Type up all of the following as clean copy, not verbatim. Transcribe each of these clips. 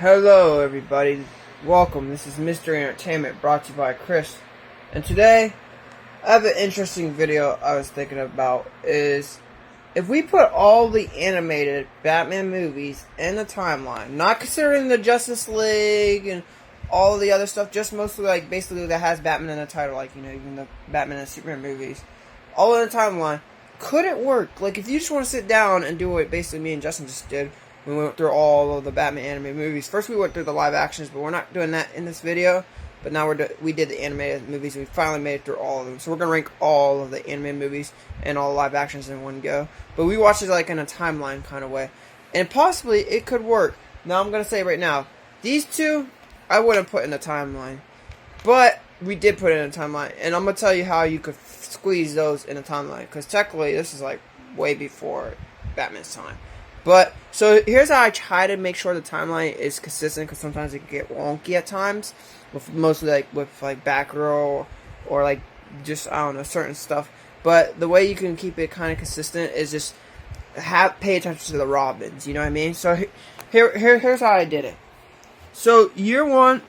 Hello everybody, welcome. This is Mystery Entertainment brought to you by Chris. And today, I have an interesting video I was thinking about is if we put all the animated Batman movies in the timeline, not considering the Justice League and all the other stuff, just mostly like basically that has Batman in the title, like, you know, even the Batman and Superman movies, all in the timeline, could it work? Like if you just want to sit down and do what basically me and Justin just did, we went through all of the Batman animated movies. First we went through the live actions, but we're not doing that in this video. But now we did the animated movies. We finally made it through all of them. So we're going to rank all of the animated movies and all the live actions in one go. But we watched it like in a timeline kind of way. And possibly it could work. Now I'm going to say right now, these two I wouldn't put in a timeline. But we did put it in a timeline. And I'm going to tell you how you could squeeze those in a timeline. Because technically this is like way before Batman's time. But, so here's how I try to make sure the timeline is consistent, because sometimes it can get wonky at times, with mostly with Batgirl, or like, just, I don't know, certain stuff. But the way you can keep it kind of consistent is just pay attention to the Robins, you know what I mean? So, here's how I did it. So, year one,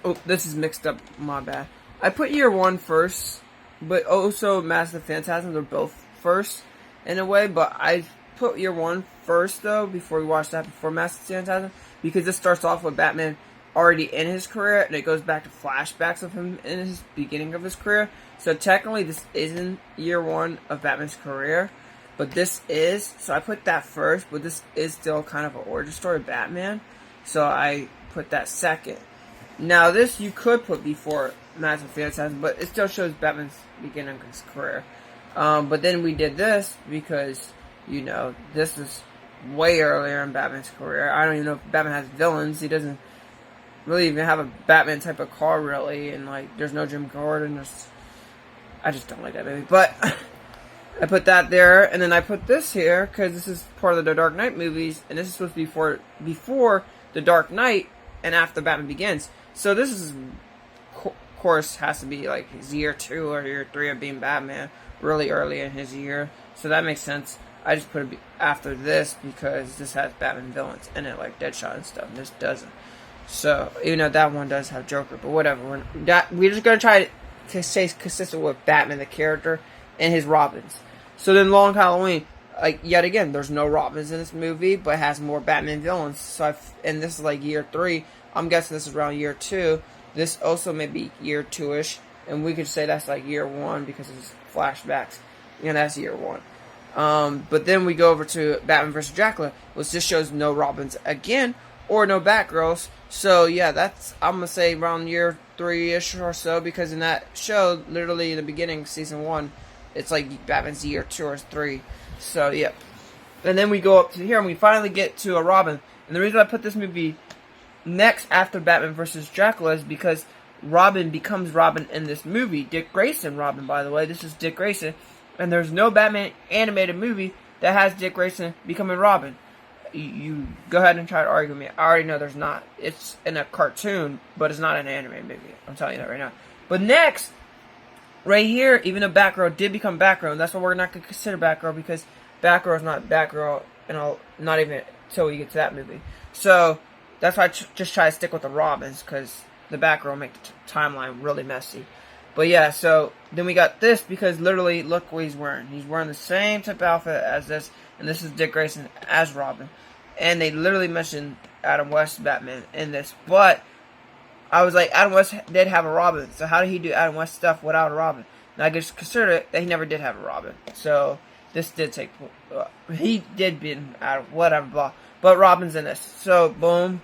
oh, this is mixed up, my bad. I put year one first, but also Mask of the Phantasm, they're both first, in a way, but I put year one first though before we watch that, before Mask of the Phantasm, because this starts off with Batman already in his career and it goes back to flashbacks of him in his beginning of his career. So technically this isn't year one of Batman's career, but this is, so I put that first, but this is still kind of an origin story of Batman, so I put that second. Now this you could put before Mask of the Phantasm, but it still shows Batman's beginning of his career. But then we did this because, you know, this is way earlier in Batman's career. I don't even know if Batman has villains. He doesn't really even have a Batman type of car, really. And, like, there's no Jim Gordon. I just don't like that movie. But I put that there. And then I put this here because this is part of the Dark Knight movies. And this is supposed to be before the Dark Knight and after Batman Begins. So this is, of course, has to be, like, his year 2 or year 3 of being Batman. Really early in his year. So that makes sense. I just put it after this because this has Batman villains in it, like Deadshot and stuff, and this doesn't. So, even though that one does have Joker, but whatever. We're just going to try to stay consistent with Batman, the character, and his Robins. So then Long Halloween, like, yet again, there's no Robins in this movie, but it has more Batman villains. So, and this is like year 3. I'm guessing this is around year 2. This also may be year 2-ish, and we could say that's like year 1 because it's flashbacks, and that's year 1. But then we go over to Batman vs. Dracula, which just shows no Robins again, or no Batgirls. So yeah, that's, I'm gonna say around year 3-ish or so, because in that show, literally in the beginning, season 1, it's like Batman's year 2 or 3. So yeah. And then we go up to here and we finally get to a Robin. And the reason I put this movie next after Batman vs. Dracula is because Robin becomes Robin in this movie. Dick Grayson Robin, by the way. This is Dick Grayson. And there's no Batman animated movie that has Dick Grayson becoming Robin. You go ahead and try to argue with me. I already know there's not. It's in a cartoon, but it's not an animated movie. I'm telling you that right now. But next, right here, even though Batgirl did become Batgirl, and that's why we're not going to consider Batgirl, because Batgirl is not Batgirl, and not even until we get to that movie. So, that's why I just try to stick with the Robins, because the Batgirl make the timeline really messy. But yeah, so then we got this because literally, look what he's wearing. He's wearing the same type of outfit as this, and this is Dick Grayson as Robin. And they literally mentioned Adam West Batman in this, but I was like, Adam West did have a Robin, so how did he do Adam West stuff without a Robin? And I just consider it that he never did have a Robin. So this did take, he did be Adam, whatever, blah. But Robin's in this, so boom.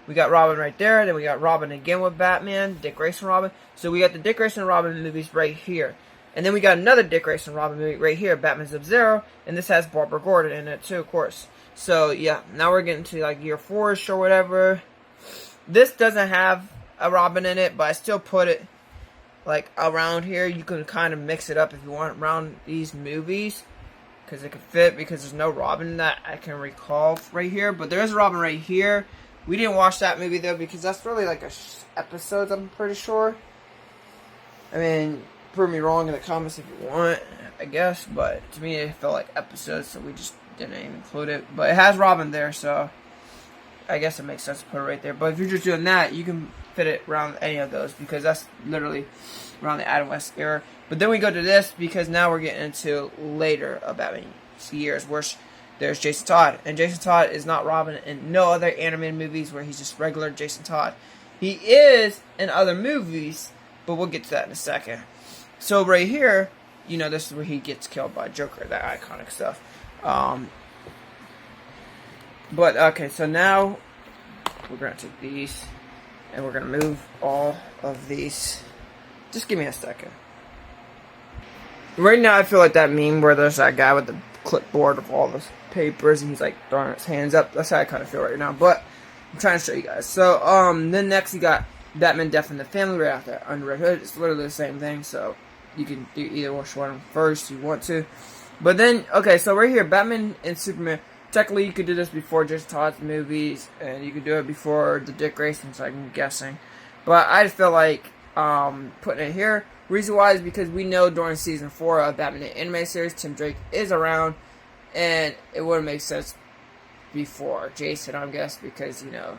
We got Robin right there. Then we got Robin again with Batman. Dick Grayson Robin. So we got the Dick Grayson Robin movies right here. And then we got another Dick Grayson Robin movie right here. Batman Sub-Zero. And this has Barbara Gordon in it too, of course. So yeah. Now we're getting to like year 4-ish or whatever. This doesn't have a Robin in it. But I still put it like around here. You can kind of mix it up if you want around these movies. Because it can fit. Because there's no Robin that I can recall right here. But there is a Robin right here. We didn't watch that movie, though, because that's really like episodes, I'm pretty sure. I mean, prove me wrong in the comments if you want, I guess. But to me, it felt like episodes, so we just didn't even include it. But it has Robin there, so I guess it makes sense to put it right there. But if you're just doing that, you can fit it around any of those because that's literally around the Adam West era. But then we go to this because now we're getting into later Batman years where there's Jason Todd. And Jason Todd is not Robin in no other animated movies where he's just regular Jason Todd. He is in other movies, but we'll get to that in a second. So right here, you know, this is where he gets killed by Joker, that iconic stuff. But, okay, so now we're going to take these, and we're going to move all of these. Just give me a second. Right now, I feel like that meme where there's that guy with the clipboard of all the papers, and he's, like, throwing his hands up. That's how I kind of feel right now, but I'm trying to show you guys. So, then next you got Batman Death in the Family right after under Red Hood. It's literally the same thing, so you can do either one first if you want to. But then, okay, so right here, Batman and Superman. Technically, you could do this before Jason Todd's movies, and you could do it before the Dick Grayson's, I'm guessing. But I just feel like putting it here. Reason why is because we know during Season 4 of Batman the Animated Series, Tim Drake is around, and it wouldn't make sense before Jason, I guess, because, you know,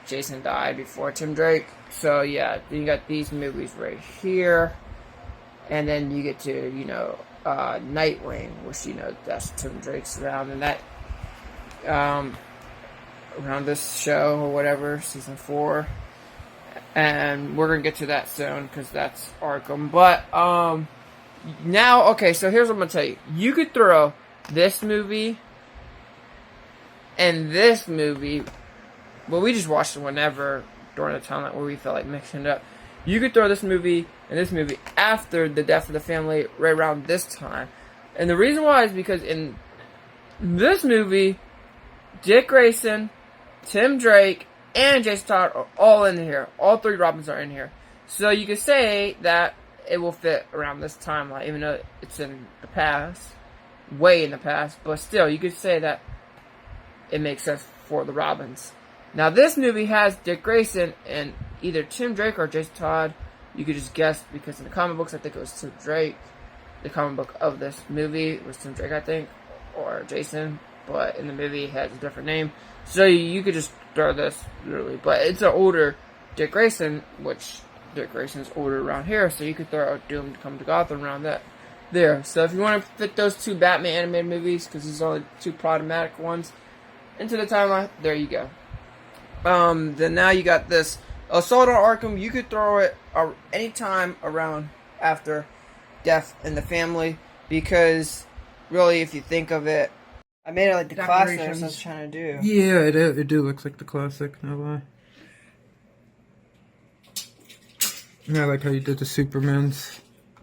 Jason died before Tim Drake. So, yeah, you got these movies right here, and then you get to, you know, Nightwing, which, you know, that's Tim Drake's around, and that, around this show or whatever, Season 4, and we're gonna get to that soon, because that's Arkham, but, now, okay, so here's what I'm gonna tell you. You could throw this movie and this movie, well, we just watched it whenever, during the time where we felt like mixing it up. You could throw this movie and this movie after the Death of the Family, right around this time. And the reason why is because in this movie, Dick Grayson, Tim Drake, and Jason Todd are all in here. All three Robins are in here. So you could say that it will fit around this timeline, even though it's in the past, way in the past. But still, you could say that it makes sense for the Robins. Now, this movie has Dick Grayson and either Tim Drake or Jason Todd. You could just guess, because in the comic books, I think it was Tim Drake. The comic book of this movie was Tim Drake, I think, or Jason. But in the movie, it has a different name. So you could just throw this, literally. But it's an older Dick Grayson, which Dick Grayson's older around here. So you could throw Doom to Come to Gotham around that there. So if you want to fit those two Batman animated movies, because there's only two problematic ones, into the timeline, there you go. Then now you got this Assault on Arkham. You could throw it anytime around after Death in the Family, because really, if you think of it, I made it like the classic I was trying to do. Yeah, it do looks like the classic, no lie. I like how you did the Supermans.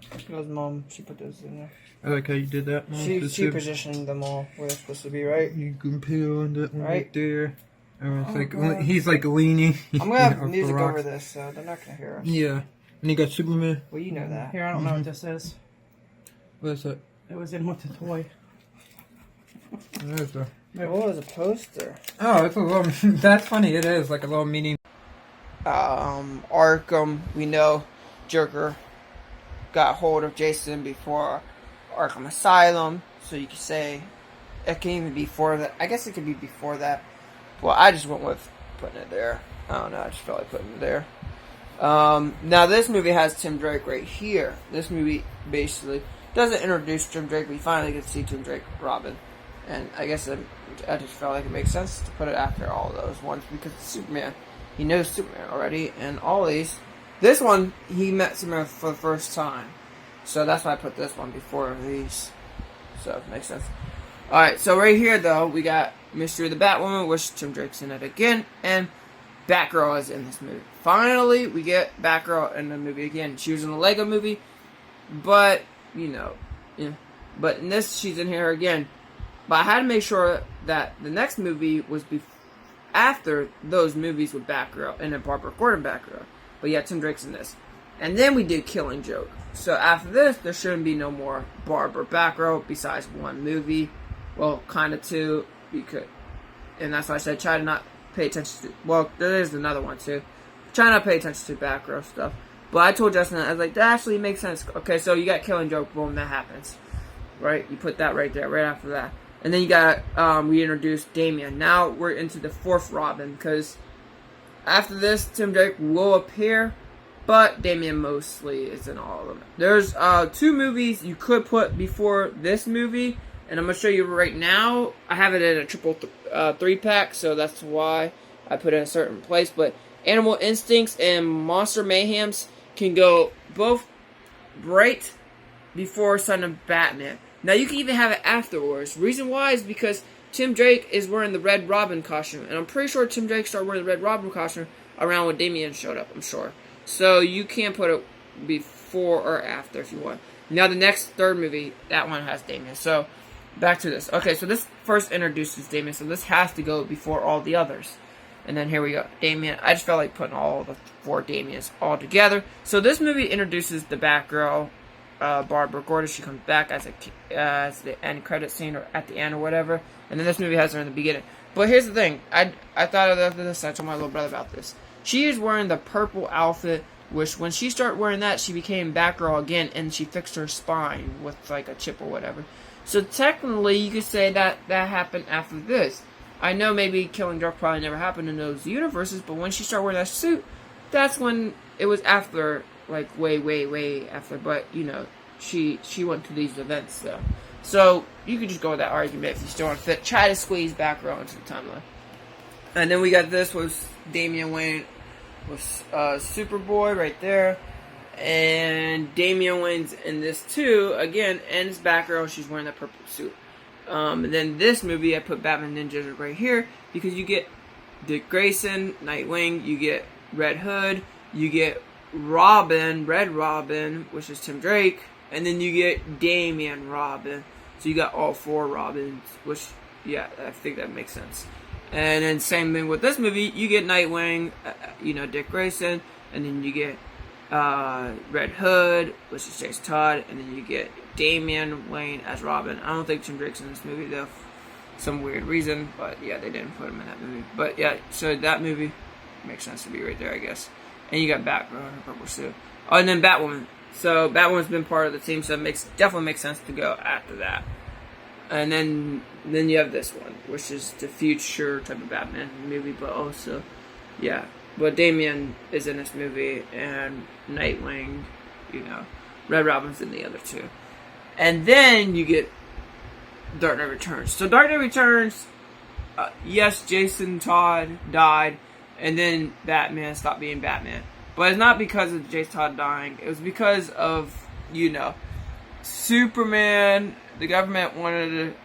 Because Mom, she put those in there. I like how you did that, Mom. She positioned them all where they're supposed to be, right? You can peel on that one right there. He's like leaning. I'm gonna have music over this, so they're not gonna hear us. Yeah. And you got Superman. Well, you know that. Here, I don't know what this is. What is that? It was in with the toy. What is that? Oh, it's a poster. Oh, it's a little. That's funny. It is like a little mini. Arkham. We know Joker got hold of Jason before Arkham Asylum, so you could say it can even be before that. I guess it could be before that. Well, I just went with putting it there. I don't know, I just felt like putting it there. Now, this movie has Tim Drake right here. This movie basically doesn't introduce Tim Drake. We finally get to see Tim Drake Robin. And I guess I just felt like it makes sense to put it after all those ones, because it's Superman. He knows Superman already, and all these. This one, he met Superman for the first time. So that's why I put this one before these. So it makes sense. Alright, so right here, though, we got Mystery of the Batwoman, which Tim Drake's in it again, and Batgirl is in this movie. Finally, we get Batgirl in the movie again. She was in the Lego movie, but, you know, yeah. But in this, she's in here again. But I had to make sure that the next movie was after those movies with Batgirl, and then Barbara Gordon Batgirl. But yeah, Tim Drake's in this. And then we did Killing Joke. So after this, there shouldn't be no more Barbara Batgirl besides one movie. Well, kind of two, and that's why I said try to not pay attention to, well, there is another one too. Try not to pay attention to Batgirl stuff. But I told Justin, I was like, that actually makes sense. Okay, so you got Killing Joke, boom, that happens. Right? You put that right there, right after that. And then you got, we introduced Damian. Now we're into the 4th Robin, because after this, Tim Drake will appear, but Damian mostly is in all of them. There's 2 movies you could put before this movie, and I'm going to show you right now. I have it in a triple 3-pack, so that's why I put it in a certain place. But Animal Instincts and Monster Mayhems can go both right before Son of Batman. Now, you can even have it afterwards. Reason why is because Tim Drake is wearing the Red Robin costume. And I'm pretty sure Tim Drake started wearing the Red Robin costume around when Damian showed up, I'm sure. So, you can put it before or after if you want. Now, the next 3rd movie, that one has Damian. So, back to this. Okay, so this first introduces Damian. So, this has to go before all the others. And then here we go. Damian. I just felt like putting all the 4 Damians all together. So, this movie introduces the Batgirl. Barbara Gordon, she comes back as the end credit scene or at the end or whatever, and then this movie has her in the beginning. But here's the thing, I thought of this. I told my little brother about this. She is wearing the purple outfit, which when she started wearing that, she became Batgirl again, and she fixed her spine with like a chip or whatever. So technically, you could say that happened after this. I know maybe Killing Joke probably never happened in those universes, but when she started wearing that suit, that's when it was after. Like, way after, but, you know, she went to these events, though. So, you could just go with that argument if you still want to fit. Try to squeeze Batgirl into the timeline. And then we got this with Damian Wayne with Superboy right there. And Damian Wayne's in this, too, again, and it's Batgirl, she's wearing that purple suit. And then this movie, I put Batman Ninjas right here, because you get Dick Grayson, Nightwing, you get Red Hood, you get Red Robin, which is Tim Drake, and then you get Damian Robin. So you got all 4 Robins, which, yeah, I think that makes sense. And then same thing with this movie, you get Nightwing, you know, Dick Grayson, and then you get Red Hood, which is Jason Todd, and then you get Damian Wayne as Robin. I don't think Tim Drake's in this movie, though, for some weird reason, but yeah, they didn't put him in that movie. But yeah, so that movie makes sense to be right there, I guess. And you got Batgirl in her purple suit. Oh, and then Batwoman. So Batwoman's been part of the team, so it definitely makes sense to go after that. And then you have this one, which is the future type of Batman movie, but also, yeah. But Damian is in this movie, and Nightwing, you know, Red Robin's in the other 2. And then you get Dark Knight Returns. So Dark Knight Returns, yes, Jason Todd died. And then Batman stopped being Batman. But it's not because of Jason Todd dying. It was because of, you know, Superman. The government wanted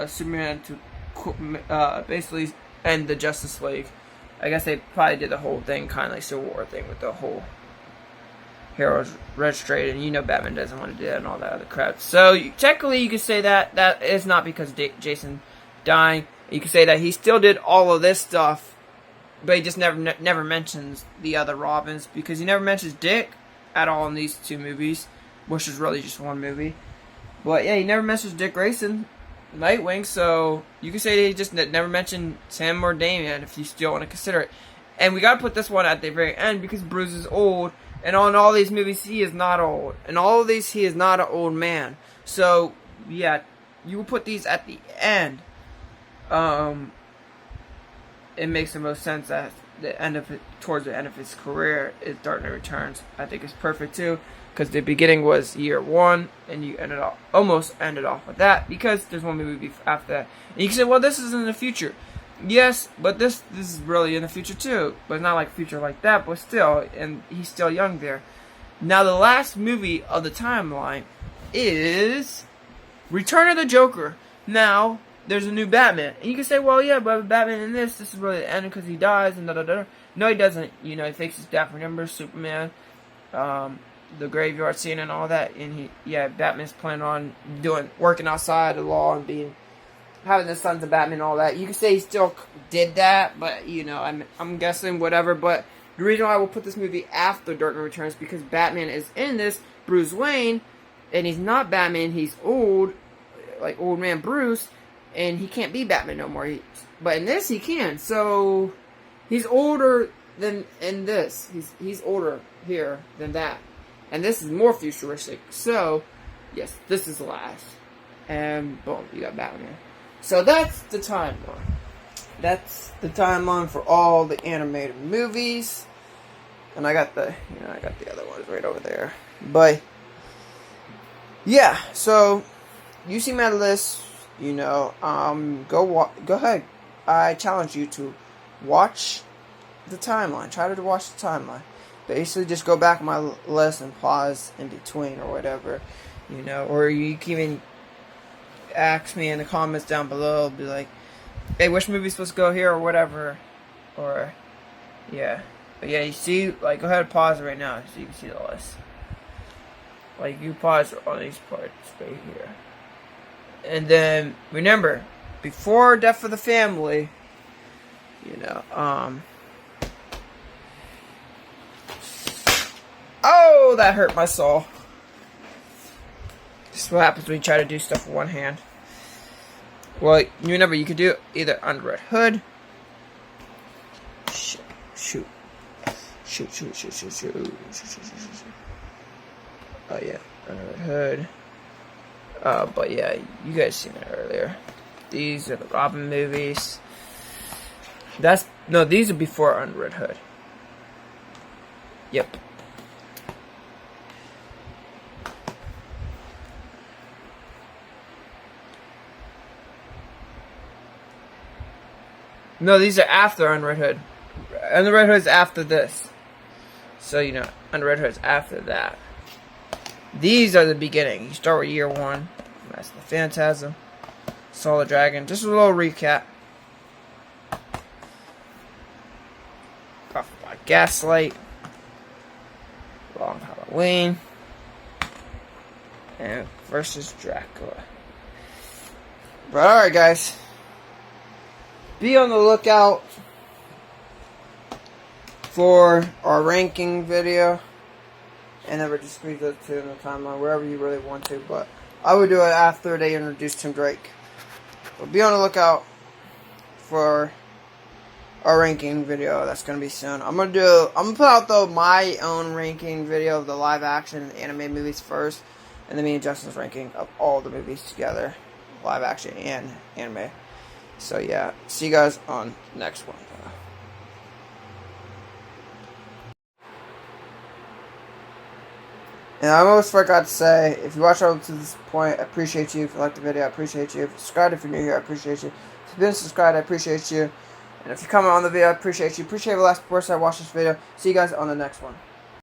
Superman to basically end the Justice League. I guess they probably did the whole thing, kind of like Civil War thing with the whole Heroes Registered. And you know Batman doesn't want to do that and all that other crap. So technically you could say that is not because of Jason dying. You could say that he still did all of this stuff. But he just never mentions the other Robins, because he never mentions Dick at all in these 2 movies, which is really just 1 movie. But yeah, he never mentions Dick Grayson, Nightwing, so you can say he just never mentioned Sam or Damian if you still want to consider it. And we gotta put this one at the very end because Bruce is old, and on all these movies he is not old. In all of these he is not an old man. So yeah, you will put these at the end. It makes the most sense that towards the end of his career is Dark Knight Returns. I think it's perfect too, because the beginning was year 1, and you almost ended off with that, because there's 1 movie after that. And you can say, well, this is in the future. Yes, but this is really in the future too, but it's not like future like that, but still, and he's still young there. Now the last movie of the timeline is Return of the Joker. Now, there's a new Batman. And you can say, well, yeah, but Batman in this is really the end because he dies and da-da-da. No, he doesn't. You know, he fakes his death. Remember Superman, the graveyard scene and all that. And Batman's planning on working outside the law and having the sons of Batman and all that. You can say he still did that, but, you know, I'm guessing whatever. But the reason why I will put this movie after Dark Knight Returns is because Batman is in this, Bruce Wayne, and he's not Batman. He's old, like old man Bruce. And he can't be Batman no more. But in this, he can. So, he's older than in this. He's older here than that. And this is more futuristic. So, yes, this is the last. And boom, you got Batman. So that's the timeline. That's the timeline for all the animated movies. And I got the other ones right over there. But yeah, so you see my list, go ahead. I challenge you to watch the timeline. Try to watch the timeline. Basically, just go back my list and pause in between or whatever, or you can even ask me in the comments down below, be like, hey, which movie's supposed to go here or whatever, or, yeah. But yeah, you see, like, go ahead and pause it right now so you can see the list. Like, you pause on these parts right here. And then, remember, before Death of the Family, oh, that hurt my soul. This is what happens when you try to do stuff with one hand. Well, you remember, you could do either Under Red Hood. Shoot. Oh, yeah. Under Red Hood. But yeah, you guys seen it earlier. These are the Robin movies. These are before Under Red Hood. Yep. No, these are after Under Red Hood. Under Red Hood is after this. So, Under Red Hood is after that. These are the beginning. You start with year 1. Mask the Phantasm. Saw the Dragon. Just a little recap. Off by Gaslight. Long Halloween. And versus Dracula. But alright, guys. Be on the lookout for our ranking video. And then we'll just squeeze those two in the timeline, wherever you really want to. But I would do it after they introduce Tim Drake. But be on the lookout for our ranking video. That's gonna be soon. I'm gonna put out though my own ranking video of the live action anime movies first, and then me and Justin's ranking of all the movies together, live action and anime. So yeah, see you guys on the next one. And I almost forgot to say, if you watch up to this point, I appreciate you. If you like the video, I appreciate you. If you subscribed, if you're new here, I appreciate you. If you've been subscribed, I appreciate you. And if you comment on the video, I appreciate you. Appreciate the last person that watched this video. See you guys on the next one.